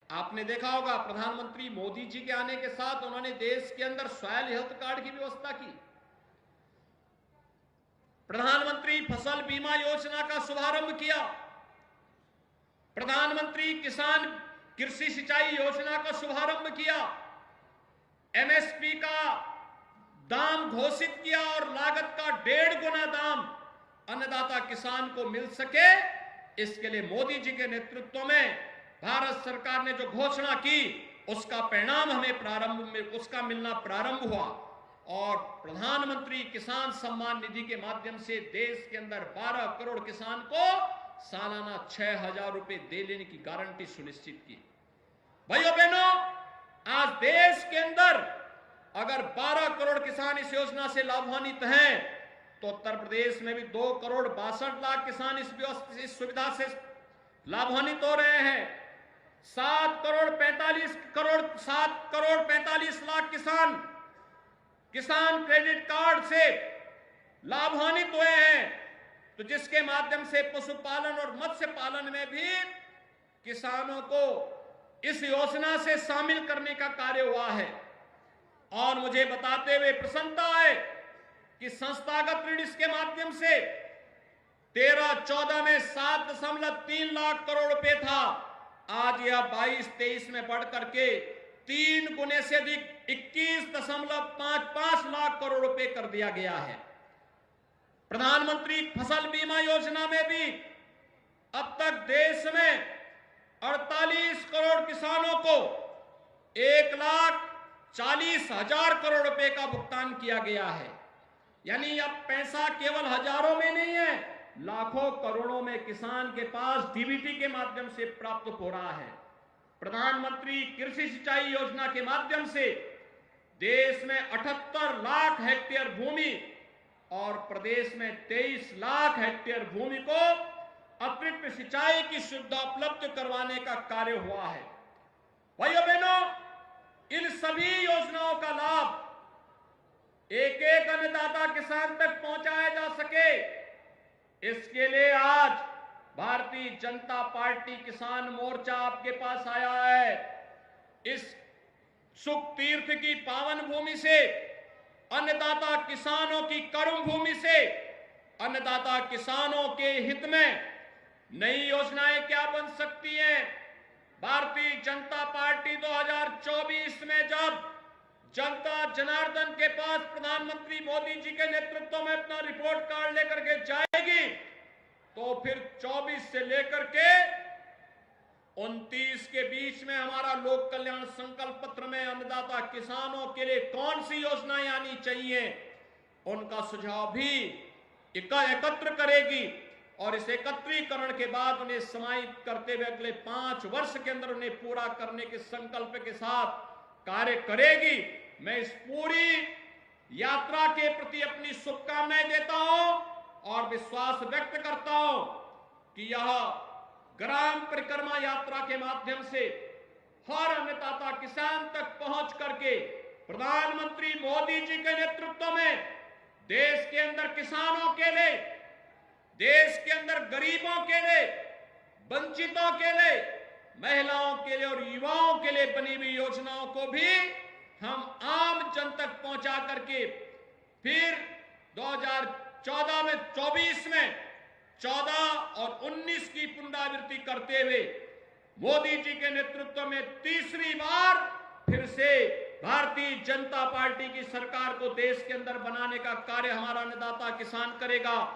आपने देखा होगा प्रधानमंत्री मोदी जी के आने के साथ उन्होंने देश के अंदर सॉयल हेल्थ कार्ड की व्यवस्था की। प्रधानमंत्री फसल बीमा योजना का शुभारंभ किया। प्रधानमंत्री किसान कृषि सिंचाई योजना का शुभारंभ किया। एमएसपी का दाम घोषित किया और लागत का 1.5 गुना दाम अन्नदाता किसान को मिल सके, इसके लिए मोदी जी के नेतृत्व में भारत सरकार ने जो घोषणा की उसका परिणाम हमें उसका मिलना प्रारंभ हुआ और प्रधानमंत्री किसान सम्मान निधि के माध्यम से देश के अंदर 12 करोड़ किसान को सालाना 6,000 रुपए दे लेने की गारंटी सुनिश्चित की। भाइयों बहनों, आज देश के अंदर अगर 12 करोड़ किसान इस योजना से लाभान्वित हैं तो उत्तर प्रदेश में भी 2 करोड़ 62 लाख किसान इस सुविधा से लाभान्वित हो रहे हैं। 7 करोड़ 45 लाख किसान क्रेडिट कार्ड से लाभान्वित हुए हैं, तो जिसके माध्यम से पशुपालन और मत्स्य पालन में भी किसानों को इस योजना से शामिल करने का कार्य हुआ है। और मुझे बताते हुए प्रसन्नता है कि संस्थागत ऋण इसके माध्यम से 13-14 में 7.3 लाख करोड़ रुपए था, आज यह 22-23 में बढ़ करके 3 गुने से अधिक 21.55 लाख करोड़ रुपए कर दिया गया है। प्रधानमंत्री फसल बीमा योजना में भी अब तक देश में 48 करोड़ किसानों को 1,40,000 करोड़ रुपए का भुगतान किया गया है। यानी अब पैसा केवल हजारों में नहीं है, लाखों करोड़ों में किसान के पास डीबीटी के माध्यम से प्राप्त हो रहा है। प्रधानमंत्री कृषि सिंचाई योजना के माध्यम से देश में 78 लाख हेक्टेयर भूमि और प्रदेश में 23 लाख हेक्टेयर भूमि को अतिरिक्त सिंचाई की सुविधा उपलब्ध करवाने का कार्य हुआ है। भाइयों बहनों, इन सभी योजनाओं का लाभ एक एक अन्नदाता किसान तक पहुंचाया जा सके, इसके लिए आज भारतीय जनता पार्टी किसान मोर्चा आपके पास आया है। इस सुख तीर्थ की पावन भूमि से, अन्नदाता किसानों की कर्म भूमि से, अन्नदाता किसानों के हित में नई योजनाएं क्या बन सकती हैं। भारतीय जनता पार्टी 2024 में जब जनता जनार्दन के पास प्रधानमंत्री मोदी जी के नेतृत्व में अपना रिपोर्ट कार्ड लेकर के जाएगी, तो फिर 24 से लेकर के 29 के बीच में हमारा लोक कल्याण संकल्प पत्र में अन्नदाता किसानों के लिए कौन सी योजनाएं आनी चाहिए, उनका सुझाव भी एकत्र करेगी और इस एकत्रीकरण के बाद उन्हें समाहित करते हुए अगले 5 वर्ष के अंदर उन्हें पूरा करने के संकल्प के साथ कार्य करेगी। मैं इस पूरी यात्रा के प्रति अपनी शुभकामनाएं देता हूं और विश्वास व्यक्त करता हूं कि यह ग्राम परिक्रमा यात्रा के माध्यम से हर अन्नदाता किसान तक पहुंच करके प्रधानमंत्री मोदी जी के नेतृत्व में देश के अंदर किसानों के लिए, देश के अंदर गरीबों के लिए, वंचितों के लिए, महिलाओं के लिए और युवाओं के लिए बनी हुई योजनाओं को भी हम आम जन तक पहुंचा करके फिर 2014 में 24 में 14 और 19 की पुनरावृत्ति करते हुए मोदी जी के नेतृत्व में तीसरी बार फिर से भारतीय जनता पार्टी की सरकार को देश के अंदर बनाने का कार्य हमारा अन्नदाता किसान करेगा।